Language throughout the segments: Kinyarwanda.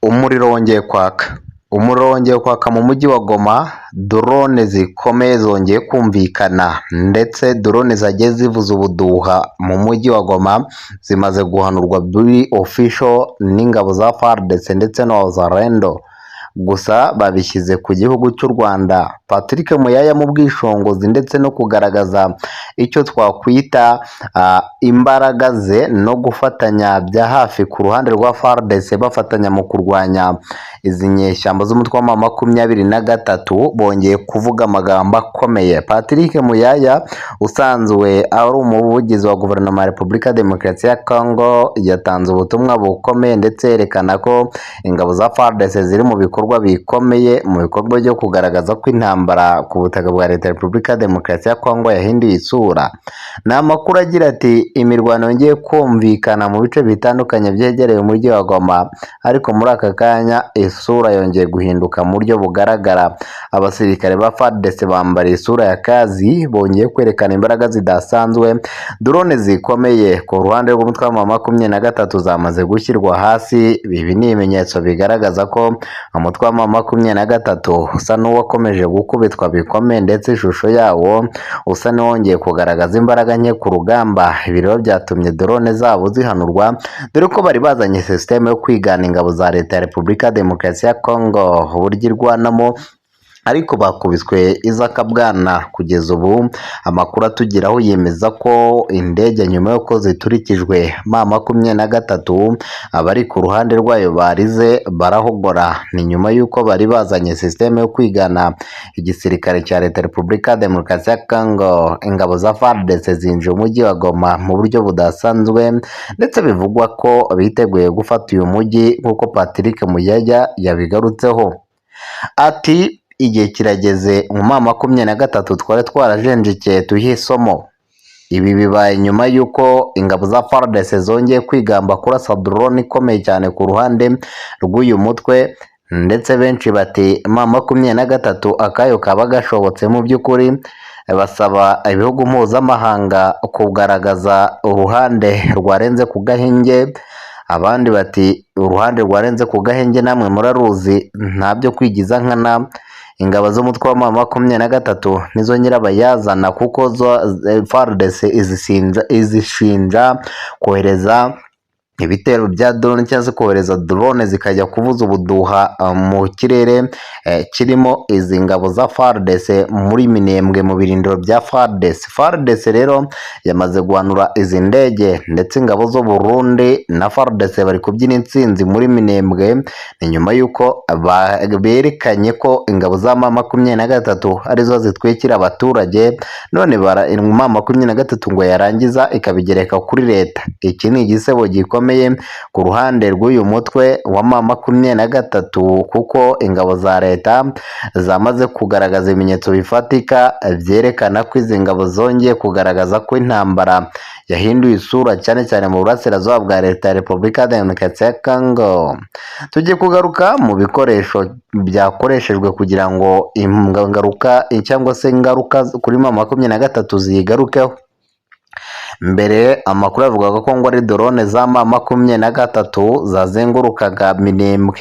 Umuriro wongeye kwaka. Umuriro wongeye kwaka mu mujyi wa Goma, drone zikomeye zongeye kumvikana ndetse drone zagiye zivuza ubuduha mu mujyi wa Goma zimaze guhanurwa muri official n'ingabo za FARDC ndetse na Wazalendo. Gusa babishyize ku gihugu cy'u Rwanda. Patrick Muyaya mu bwishongozi ndetse no kugaragaza icyo twakwita imbaraga ze no gufatanya bya hafi ku ruhande rwa FARDC bafatanya mu kurwanya izi nyeshyamba z'umutwe wa M23 bongeye kuvuga amagambo akomeye. Patrick Muyaya usanzwe ari umuvugizi wa guverinoma ya Repubulika ya Demokarasi ya Congo yatanze ubutumwa bukomeye ndetse yerekana ko ingabo za FARDC ziri mu bikorwa bikomeye mu bikorwa byo kugaragaza ko intambara ku butaka bwa Leta ya Repubulika ya Demokarasi ya Congo yahinduye isura. Ni amakuru agira ati imirwano yongeye kumvikana mu bice bitandukanye byegereye umujyi wa Goma, ariko muri aka kanya isura yongeye guhinduka mu buryo bugaragara. Abasirikare ba FARDC bambara isura ya kazi, bongeye kwerekana imbaraga zidasanzwe. Drone zikomeye ku ruhande rw'umutwe wa M23 zamaze gushyirwa hasi. Ibi ni ibimenyetso bigaragaza ko umutwe wa M23 usa n'uwakomeje gukubitwa bikomeye ndetse ishusho yawo usa n'uwongeye kugaragaza imbaraga nke ku rugamba. Ibi rero byatumye drone zabo zihanurwa, dore ko bari bazanye system yo kwigana ingabo za Leta ya Repubulika ya Demokarasi ya Congo uburyo irwanamo, ariko bakubiswe izakabwana. Kugeza ubu amakuru atugeraho yemeza ko indege nyuma y'uko ziturikijwe M23 abari ku ruhande rwayo barize barahogora. Ni nyuma y'uko bari bazanye system yo kwigana igisirikare cya Leta ya Repubulika ya Demokarasi ya Congo. Ingabo za FARDC zinjiye umujyi wa Goma mu buryo budasanzwe ndetse bivugwa ko biteguye gufata uyu mujyi nk'uko Patrick Muyaya yabigarutseho. Ati igihe kirageze mu M23 twari twarajenjekeye tuyihe isomo. Ibi bibaye nyuma y'uko ingabo za FARDC zongeye kwigamba kurasa drone ikomeye cyane ku ruhande rw'uyu mutwe, ndetse benshi bati M23 akayo kaba gashobotse. Mu by'ukuri basaba ibihugu mpuzamahanga kugaragaza uruhande rwarenze ku gahenge. Abandi bati uruhande rwarenze ku gahenge namwe muraruzi, ntabyo kwigiza nkana. Ingabo z'umutwe wa M23 nizo nyirabayazana kuko FARDC izishinja kohereza ibitero bya drone cyangwa se kohereza drone zikajya kuvuza ubuduha mu kirere kirimo izi ngabo za FARDC muri Minembwe mu birindiro bya FARDC. FARDC rero yamaze guhanura izi ndege, ndetse ingabo zo Burundi na FARDC bari kubyina intsinzi muri Minembwe. Ni nyuma y'uko berekanye ko ingabo za M23 arizo zitwikira abaturage, none M23 ngo yarangiza ikabigereka kuri leta. Iki ni igisebo gikomeye ku ruhande rw'uyu mutwe wa M23 kuko ingabo za leta zamaze kugaragaza ibimenyetso bifatika byerekana ko izi ngabo zongeye kugaragaza ko intambara yahinduye isura, cyane cyane mu burasirazuba bwa Leta ya Repubulika ya Demokarasi ya Congo. Tugiye kugaruka mu bikoresho byakoreshejwe kugira ngo ingaruka cyangwa se ingaruka kuri M23 zigarukeho. Mbere amakuru avugaga ko ngo ari drone za M23 zazengurukaga Minembwe,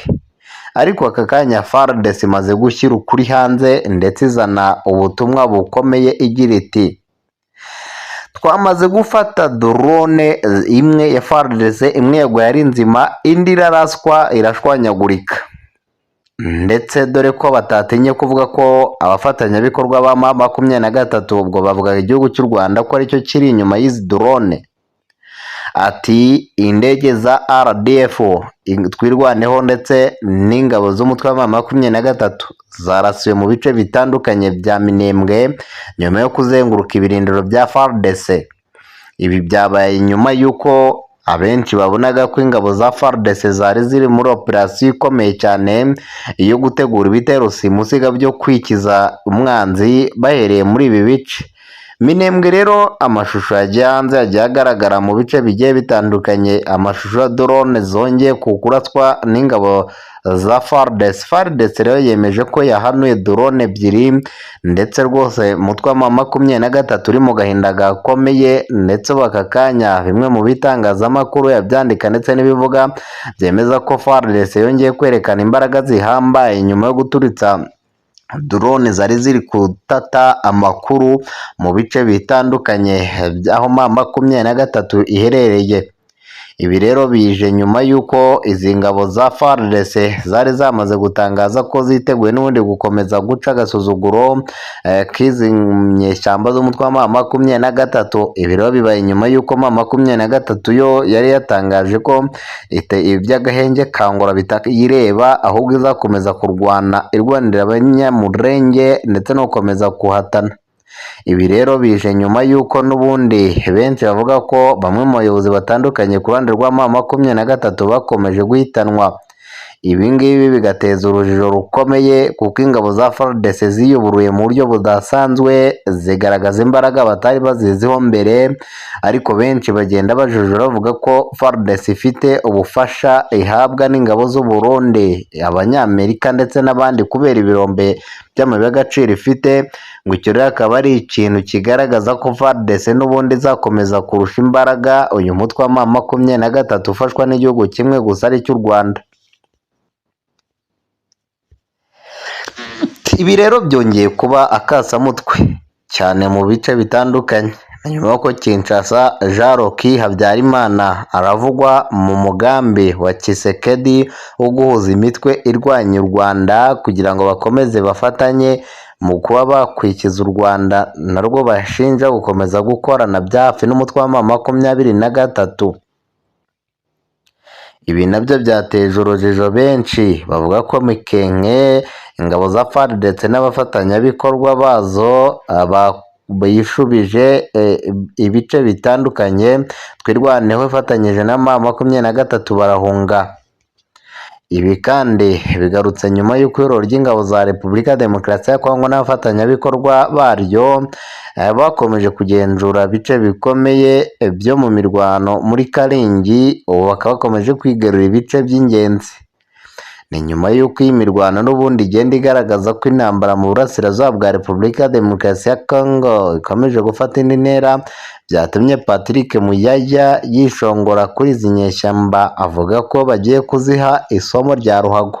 ariko aka kanya FARDC imaze gushyira ukuri hanze ndetse izana ubutumwa bukomeye igira iti twamaze gufata drone imwe ya FARDC, imwe yaguye ari nzima, indi iraraswa irashwanyagurika. Ndetse dore ko batatinye kuvuga ko abafatanyabikorwa ba M23 ubwo bavuga igihugu cy'u Rwanda ko aricyo kiri inyuma y'izi drone. Ati indege za RDF twirwaneho ndetse n'ingabo z'umutwe wa M23 zarasiwe mu bice bitandukanye bya Minembwe nyuma yo kuzenguruka ibirindiro bya FARDC. Ibi byabaye nyuma y'uko abenshi babonaga ko ingabo za FARDC zari ziri muri operasiyo ikomeye cyane iyo gutegura ibitero simusiga byo kwikiza umwanzi bahereye muri ibi bice. Minembwe rero amashusho yagiye hanze yagiye agaragara mu bice bigiye bitandukanye, amashusho ya drone zongeye kuraswa n'ingabo za FARDC. FARDC rero yemeje ko yahanuye drone ebyiri ndetse rwose umutwe wa M23 uri mu gahinda gakomeye, ndetse aka kanya bimwe mu bitangazamakuru yabyandika ndetse n'ibivuga byemeza ko FARDC yongeye kwerekana imbaraga zihambaye nyuma yo guturitsa drone zari ziri gutata amakuru mu bice bitandukanye by'aho M23 iherereye. Ibi rero bije nyuma y'uko izi ngabo za FARDC zari zamaze gutangaza ko ziteguye n'ubundi gukomeza guca agasuzuguro k'izi nyeshyamba z'umutwe wa M23. Ibi rero bibaye nyuma y'uko M23 yo yari yatangaje ko iby'agahenge kangura bitayireba, ahubwo izakomeza kurwana irwanira abanyamurenge ndetse no gukomeza kuhatana. Ibi rero bije nyuma y'uko n'ubundi benshi bavuga ko bamwe mu bayobozi batandukanye ku ruhande rwa M23 bakomeje guhitanwa. Ibi ngibi bigateza urujijo rukomeye kuko ingabo za FARDC ziyuburuye mu buryo budasanzwe, zigaragaza imbaraga batari baziziho mbere, ariko benshi bagenda bajujura bavuga ko FARDC ifite ubufasha ihabwa n'ingabo z'u Burundi, Abanyamerika ndetse n'abandi kubera ibirombe by'amabuye y'agaciro ifite, ngo icyo rero akaba ari ikintu kigaragaza ko FARDC n'ubundi izakomeza kurusha imbaraga uyu mutwe wa M23 ufashwa n'igihugu kimwe gusa ari cy'u Rwanda. Ibi rero byongeye kuba akasamutwe cyane mu bice bitandukanye nyuma y'uko Kinshasa Jean Luc Habyarimana aravugwa mu mugambi wa Tshisekedi wo guhuza imitwe irwanya u Rwanda kugira ngo bakomeze bafatanye mu kuba bakwikiza u Rwanda narwo bashinja gukomeza gukorana bya hafi n'umutwe wa M23. Ibi nabyo byateje urujijo, benshi bavuga ko Mikenke ingabo za FARDC n'abafatanyabikorwa bazo bishubije ibice bitandukanye twirwaneho ifatanyije na M23 barahunga. Ibi kandi bigarutse nyuma y'uko ihuriro ry'ingabo za Repubulika ya Demokarasi ya Kongo n'abafatanyabikorwa baryo bakomeje kugenzura ibice bikomeye byo mu mirwano muri Karingi, ubu bakaba bakomeje kwigarurira ibice by'ingenzi. Ni nyuma y'uko iyi mirwano n'ubundi igenda igaragaza ko intambara mu burasirazuba bwa Repubulika ya Demokarasi ya Kongo ikomeje gufata indi ntera, byatumye Patrick Muyaya yishongora kuri izi nyeshyamba avuga ko bagiye kuziha isomo rya ruhago.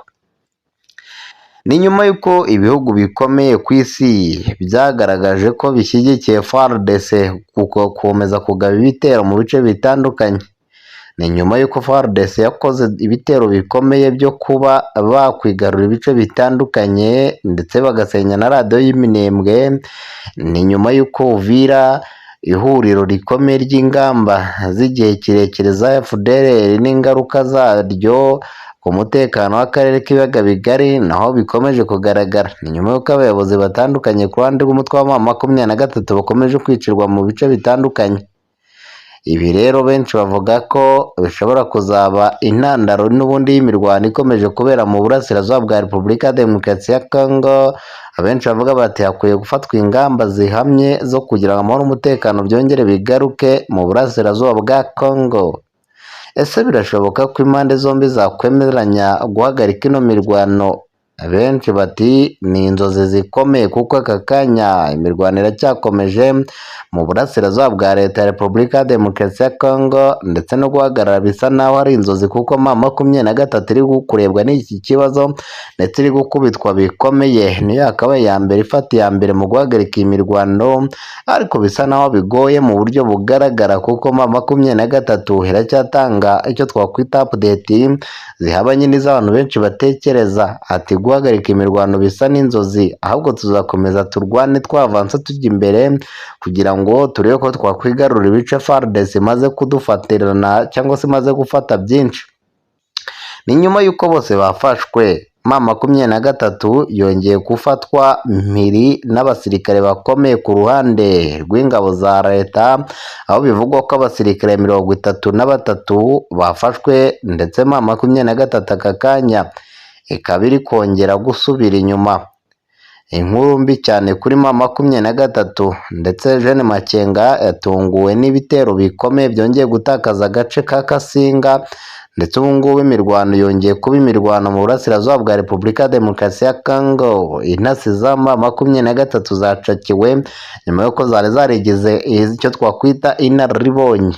Ni nyuma y'uko ibihugu bikomeye ku isi byagaragaje ko bishyigikiye FARDC gukomeza kugaba ibitero mu bice bitandukanye. Ni nyuma y'uko FARDC yakoze ibitero bikomeye byo kuba bakwigarura ibice bitandukanye ndetse bagasenya na radiyo y'Iminembwe. Ni nyuma y'uko Uvira, ihuriro rikomeye ry'ingamba z'igihe kirekire za FDLR n'ingaruka zaryo ku mutekano w'akarere k'ibiyaga bigari naho bikomeje kugaragara. Ni nyuma y'uko abayobozi batandukanye ku ruhande rw'umutwe wa M23 bakomeje kwicirwa mu bice bitandukanye. Ibi rero benshi bavuga ko bishobora kuzaba intandaro n'ubundi y'imirwano ikomeje kubera mu burasirazuba bwa Repubulika ya Demokarasi ya Kongo. Abenshi bavuga bati hakwiye gufatwa ingamba zihamye zo kugira ngo amahoro n'umutekano byongere bigaruke mu burasirazuba bwa Kongo. Ese birashoboka ko impande zombi zakwemeranya guhagarika ino mirwano? Abenshi bati ni inzozi zikomeye kuko aka kanya imirwano iracyakomeje mu burasirazuba bwa leta ya Repubulika ya Demokarasi ya Kongo, ndetse no guhagarara bisa naho ari inzozi kuko M23 iri kurebwa n'iki kibazo ndetse iri gukubitwa bikomeye. Niyo yakabaye ya mbere ifata iya mbere mu guhagarika iyi mirwano, ariko bisa naho bigoye mu buryo bugaragara kuko M23 iracyatanga icyo twakwita update zihabanye n'iz'abantu benshi batekereza. Ati guhagarika imirwano bisa n'inzozi, ahubwo tuzakomeza turwane twavansa tujya imbere kugira ngo turebe ko twakwigarura ibice FARDC imaze kudufatirana cyangwa se imaze gufata byinshi. Ni nyuma y'uko bose bafashwe, M23 yongeye gufatwa mpiri n'abasirikare bakomeye ku ruhande rw'ingabo za leta, aho bivugwa ko abasirikare 33 bafashwe ndetse M23 aka kanya ikaba iri kongera gusubira inyuma. inkuru mbi cyane kuri M23 ndetse Jeanne Makenga yatunguwe n'ibitero bikomeye byongeye gutakaza agace ka Kasinga ndetse ubu ngubu imirwano yongeye kuba imirwano mu burasirazuba bwa Repubulika ya Demokarasi ya Congo. Intasi za M23 zacakiwe nyuma y'uko zari zarigize icyo twakwita inararibonye.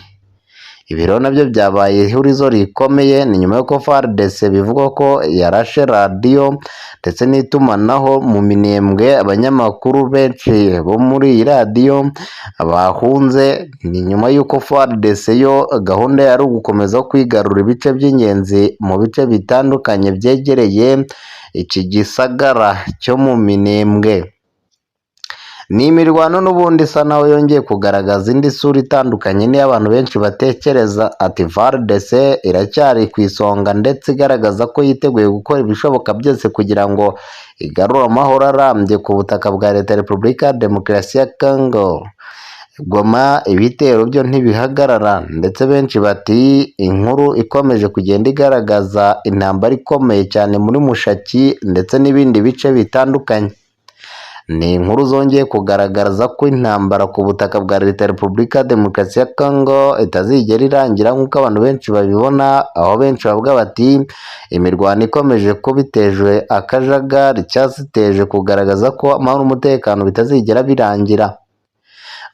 Ibiro nabyo byabaye ihurizo rikomeye ni nyuma y'uko FARDC bivugwa ko yarashe radiyo ndetse n'itumanaho mu Minembwe. Abanyamakuru benshi bo muri iyi radiyo bahunze ni nyuma y'uko FARDC yo gahunda yari ugukomeza kwigarura ibice by'ingenzi mu bice bitandukanye byegereye iki gisagara cyo mu Minembwe. Ni imirwano n'ubundi isa naho yongeye kugaragaza indi sura itandukanye niyo abantu benshi batekereza. Ati FARDC iracyari ku isonga ndetse igaragaza ko yiteguye gukora ibishoboka byose kugira ngo igarure amahoro arambye ku butaka bwa Leta ya Repubulika ya Demokarasi ya Congo. Goma ibitero byo ntibihagarara ndetse benshi bati inkuru ikomeje kugenda igaragaza intambara ikomeye cyane muri Mushaki ndetse n'ibindi bice bitandukanye. Ni inkuru zongeye kugaragaza ko intambara ku butaka bwa Leta ya Repubulika ya Demokarasi ya Congo itazigera irangira nk'uko abantu benshi babibona, aho benshi bavuga bati imirwano ikomeje kuba itejwe akajagari cyangwa se iteje kugaragaza ko amahoro n'umutekano bitazigera birangira.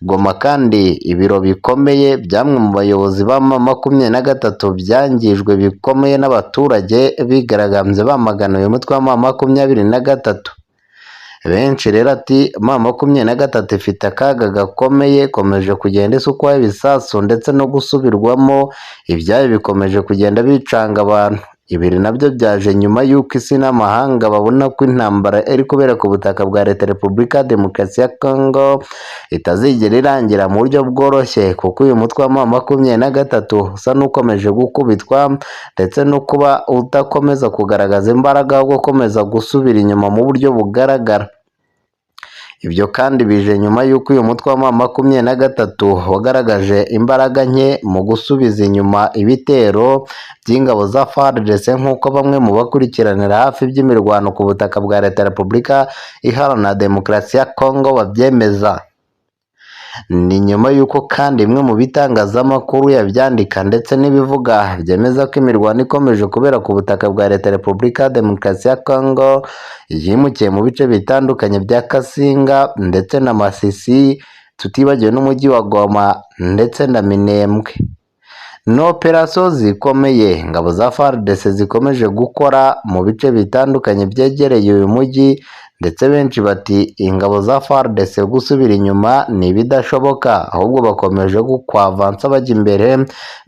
Goma kandi ibiro bikomeye byamwe mu bayobozi ba M23 byangijwe bikomeye n'abaturage bigaragambye bamagana uyu mutwe wa M23. Benshi rero ati M23 ifite akaga gakomeye, ikomeje kugenda isukwaho ibisasu ndetse no gusubirwamo ibyayo bikomeje kugenda bicanga abantu. Ibiri nabyo byaje nyuma y'uko isi n'amahanga babona ko intambara iri kubera ku butaka bwa Leta ya Repubulika ya Demokarasi ya Congo itazigera irangira mu buryo bworoshye, kuko uyu mutwe wa M23 usa n'ukomeje gukubitwa ndetse no kuba udakomeza kugaragaza imbaraga ahubwo ukomeza gusubira inyuma mu buryo bugaragara. Ibyo kandi bije nyuma y'uko uyu mutwe wa M23 wagaragaje imbaraga nke mu gusubiza inyuma ibitero by'ingabo za FARDC nk'uko bamwe mu bakurikiranira hafi by'imirwano ku butaka bwa Leta ya Repubulika Iharanira Demokarasi ya Congo babyemeza. Ni nyuma y'uko kandi imwe mu bitangazamakuru yabyandika ndetse n'ibivuga byemeza ko imirwano ikomeje kubera ku butaka bwa Leta ya Repubulika ya Demokarasi ya Congo yimukiye mu bice bitandukanye bya Kasinga ndetse na Masisi, tutibagiwe n'umujyi wa Goma ndetse na Minembwe. No operasiyo zikomeye ingabo za FARDC zikomeje gukora mu bice bitandukanye byegereye uyu mujyi ndetse benshi bati ingabo za FARDC gusubira inyuma ni ibidashoboka, ahubwo bakomeje kwavansa bajya imbere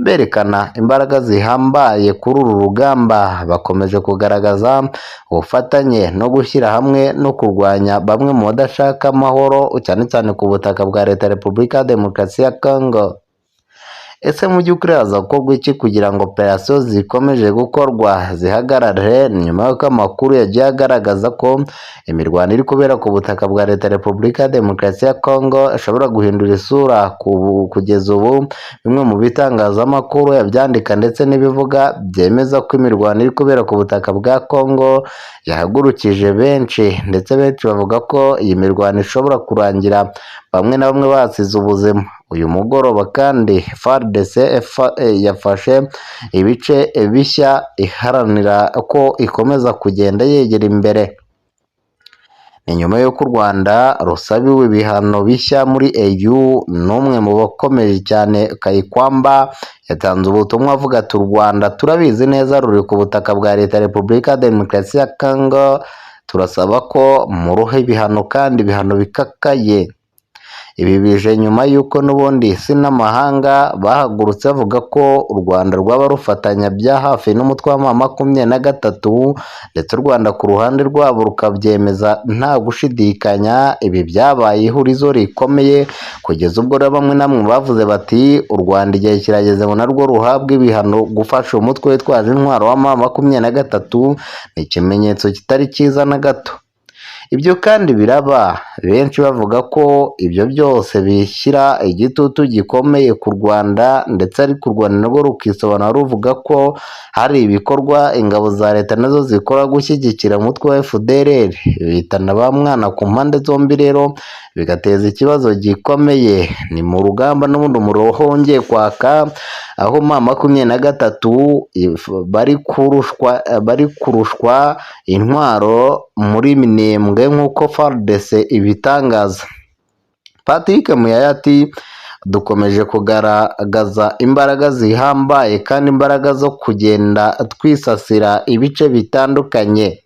berekana imbaraga zihambaye kuri uru rugamba. Bakomeje kugaragaza ubufatanye no gushyira hamwe no kurwanya bamwe mu badashaka amahoro cyane cyane ku butaka bwa Leta ya Repubulika ya Demokarasi ya Congo. Ese mu by'ukuri haza gukorwa iki kugira ngo operasiyo zikomeje gukorwa zihagarare? Nyuma y'uko amakuru yagiye agaragaza ko imirwano iri kubera ku butaka bwa Leta ya Repubulika ya Demokarasi ya Congo ishobora guhindura isura kugeza ubu, bimwe mu bitangazamakuru yabyandika ndetse n'ibivuga byemeza ko imirwano iri kubera ku butaka bwa Congo yahagurukije benshi ndetse benshi bavuga ko iyi mirwano ishobora kurangira bamwe na bamwe basize ubuzima. Uyu mugoroba kandi FARDC yafashe ibice bishya iharanira ko ikomeza kugenda yegera imbere. Ni nyuma y'uko u Rwanda rusabiwe ibihano bishya muri EU. N'umwe mu bakomeje cyane Kayikwamba yatanze ubutumwa avuga ati u Rwanda turabizi neza ruri ku butaka bwa Leta ya Repubulika ya Demokarasi ya Congo, turasaba ko muruha ibihano kandi ibihano bikakaye. Ibi bije nyuma y'uko n'ubundi isi n'amahanga bahagurutse bavuga ko u Rwanda rwaba rufatanya bya hafi n'umutwe wa M23 ndetse u Rwanda ku ruhande rwabo rukabyemeza nta gushidikanya. Ibi byabaye ihurizo rikomeye kugeza ubwo bamwe na bamwe bavuze bati u Rwanda igihe kirageze ngo narwo ruhabwa ibihano. Gufasha umutwe witwaje intwaro wa M23 ni ikimenyetso kitari cyiza na gato. Ibyo kandi biraba benshi bavuga ko ibyo byose bishyira igitutu gikomeye ku Rwanda, ndetse ariko u Rwanda narwo rukisobanura ruvuga ko hari ibikorwa ingabo za leta nazo zikora gushyigikira umutwe wa FDLR, bitana ba mwana ku mpande zombi, rero bigateza ikibazo gikomeye. Ni mu rugamba n'ubundi umuriro wongeye kwaka, aho M23 bari kurushwa intwaro muri Minembwe nk'uko FARDC ibitangaza. Patrick Muyaya ati dukomeje kugaragaza imbaraga zihambaye kandi imbaraga zo kugenda twisasira ibice bitandukanye.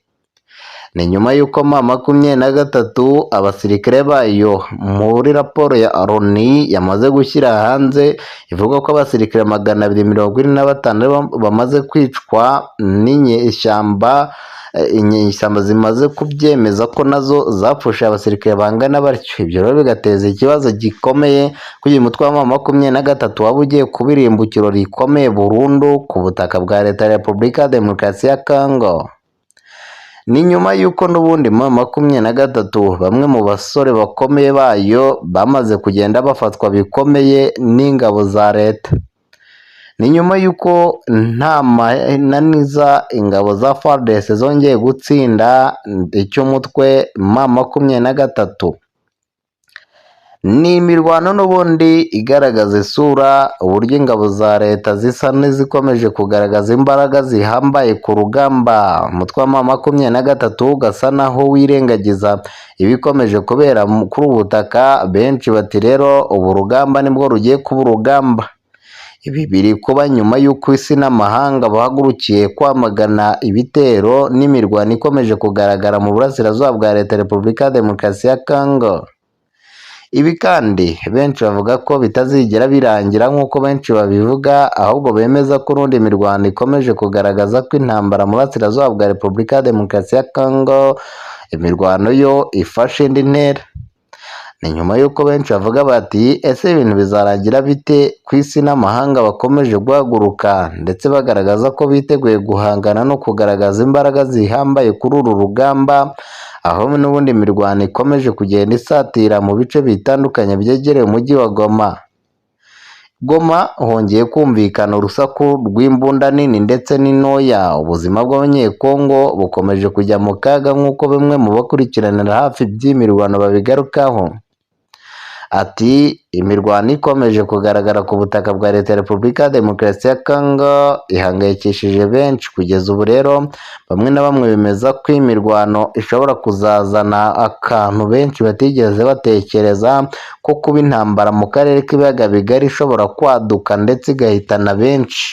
Ni nyuma y'uko M23 abasirikare bayo muri raporo ya Loni yamaze gushyira hanze ivuga ko abasirikare 245 bamaze kwicwa n'inyeshyamba. Inyeshyamba zimaze kubyemeza ko nazo zapfushe abasirikare bangana batyo. Ibyo rero bigateza ikibazo gikomeye ko uyu mutwe wa M23 waba ugiye kuba irimbukiro rikomeye burundu ku butaka bwa leta ya Repubulika ya Demokarasi ya Congo. Ni nyuma y'uko n'ubundi M23 bamwe mu basore bakomeye bayo bamaze kugenda bafatwa bikomeye n'ingabo za leta. Ni nyuma y'uko nta mananiza ingabo za FARDC zongeye gutsinda icy'umutwe M23. Ni imirwano n'ubundi igaragaza isura uburyo ingabo za leta zisa n'izikomeje kugaragaza imbaraga zihambaye ku rugamba. Umutwe wa M23 ugasa naho wirengagiza ibikomeje kubera kuri ubu butaka. Benshi bati rero ubu rugamba nibwo rugiye kuba urugamba. Ibi biri kuba nyuma y'uko isi n'amahanga bahagurukiye kwamagana ibitero n'imirwano ikomeje kugaragara mu burasirazuba bwa leta ya Repubulika ya Demokarasi ya Congo. Ibi kandi benshi bavuga ko bitazigera birangira nk'uko benshi babivuga, ahubwo bemeza ko urundi imirwano ikomeje kugaragaza ko intambara mu burasirazuba bwa Repubulika ya Demokarasi ya Congo, imirwano yo ifashe indi ntera. Ni nyuma y'uko benshi bavuga bati ese ibintu bizarangira bite ku isi n'amahanga bakomeje guhaguruka ndetse bagaragaza ko biteguye guhangana no kugaragaza imbaraga zihambaye kuri uru rugamba, aho n'ubundi imirwano ikomeje kugenda isatira mu bice bitandukanye byegereye umujyi wa Goma. Goma hongeye kumvikana urusaku rw'imbunda nini ndetse n'intoya. Ubuzima bw'abanyekongo bukomeje kujya mu kaga nk'uko bimwe mu bakurikiranira hafi by'imirwano babigarukaho. Ati imirwano ikomeje kugaragara ku butaka bwa leta ya Repubulika ya Demokarasi ya Congo ihangayikishije benshi. Kugeza ubu rero bamwe na bamwe bemeza ko imirwano ishobora kuzazana akantu benshi batigeze batekereza ko kuba intambara mu karere k'ibiyaga bigari ishobora kwaduka ndetse igahitana benshi.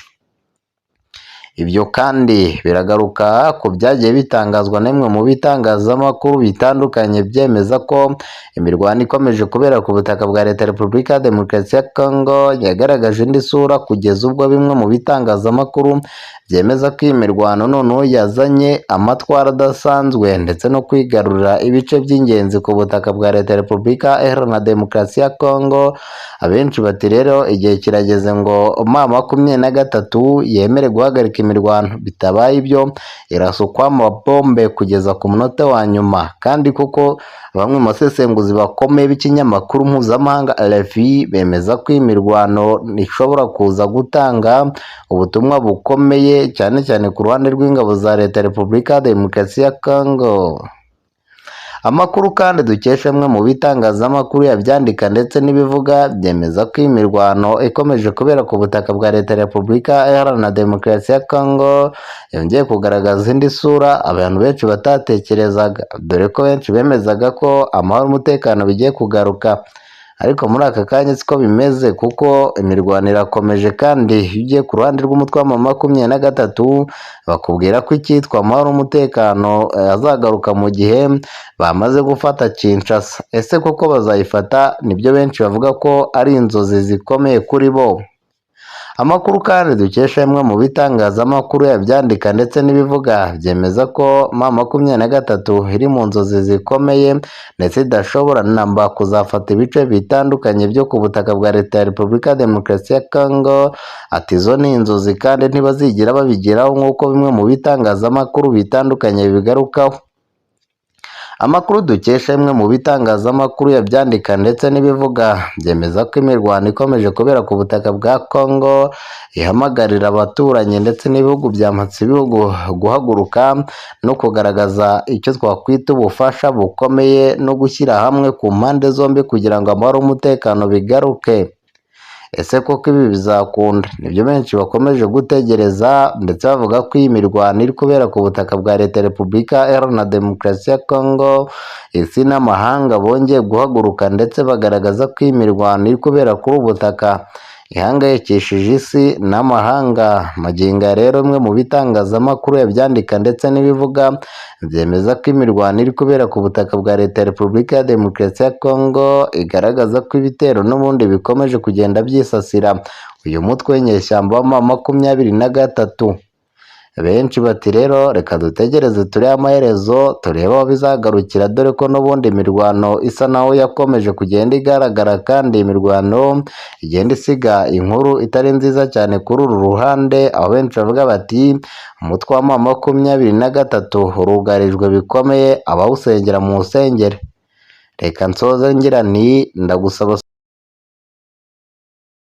Ibyo kandi biragaruka ku byagiye bitangazwa n'imwe mu bitangazamakuru bitandukanye byemeza ko imirwano ikomeje kubera ku butaka bwa leta ya Repubulika ya Demokarasi ya Congo yagaragaje indi sura, kugeza ubwo bimwe mu bitangazamakuru byemeza ko iyi mirwano noneho yazanye amatwara adasanzwe ndetse no kwigarurira ibice by'ingenzi ku butaka bwa leta ya Repubulika Iharanira Demokarasi ya Congo. Abenshi bati rero igihe kirageze ngo M23 yemere guhagarika imirwano, bitabaye ibyo irasukwa amabombe kugeza ku munota wa nyuma. Kandi kuko bamwe mu basesenguzi bakomeye b'ikinyamakuru mpuzamahanga RFI bemeza ko imirwano ishobora kuza gutanga ubutumwa bukomeye cyane cyane ku ruhande rw'ingabo za leta ya Repubulika ya Demokarasi ya Congo. Amakuru kandi dukesha amwe mu bitangazamakuru yabyandika ndetse n'ibivuga byemeza ko imirwano ikomeje kubera ku butaka bwa leta ya Repubulika Iharanira Demokarasi ya Congo yongeye kugaragaza indi sura abantu benshi batatekerezaga, dore ko benshi bemezaga ko amahoro n'umutekano bigiye kugaruka. Ariko muri aka kanya siko bimeze, kuko imirwano irakomeje kandi iyo ugiye ku ruhande rw'umutwe wa M23 bakubwira ko icyitwa amahoro n'umutekano azagaruka mu gihe bamaze gufata Kinshasa. Ese koko bazayifata? Nibyo benshi bavuga ko ari inzozi zikomeye kuri bo. Amakuru kandi dukesha imwe mu bitangazamakuru yabyandika ndetse n'ibivuga byemeza ko M23 iri mu nzozi zikomeye ndetse idashobora namba kuzafata ibice bitandukanye byo ku butaka bwa leta ya Repubulika ya Demokarasi ya Congo. Ati izo ni inzozi kandi ntibazigira babigeraho nk'uko bimwe mu bitangazamakuru bitandukanye bigarukaho. Amakuru dukesha imwe mu bitangazamakuru yabyandika ndetse n'ibivuga byemeza ko imirwano ikomeje kubera ku butaka bwa Congo, ihamagarira abaturanyi ndetse n'ibihugu byamatse ibihugu guhaguruka no kugaragaza icyo twakwita ubufasha bukomeye no gushyira hamwe ku mpande zombi kugira ngo amahoro n'umutekano bigaruke. Ese koko ibi bizakunda? Nibyo benshi bakomeje gutegereza ndetse bavuga ko iyi mirwano iri kubera ku butaka bwa Leta ya Repubulika Iharanira Demokarasi ya Congo, isi n'amahanga bongeye guhaguruka ndetse bagaragaza ko iyi mirwano iri kubera kuri ubu butaka ihangayikishije isi n'amahanga. Magingo aya rero imwe mu bitangazamakuru yabyandika ndetse n'ibivuga byemeza ko imirwano iri kubera ku butaka bwa Leta ya Repubulika ya Demokarasi ya Congo, igaragaza ko ibitero n'ubundi bikomeje kugenda byisasira uyu mutwe w'inyeshyamba wa M23. Benshi bati rero reka dutegereze turebe amaherezo, turebe aho bizagarukira, dore ko n'ubundi imirwano isa naho yakomeje kugenda igaragara kandi imirwano igenda isiga inkuru itari nziza cyane kuri uru ruhande, aho benshi bavuga bati umutwe wa M23 urugarijwe bikomeye, abawusengera mu nsengere. Reka nsoze ngira nti ndagusaba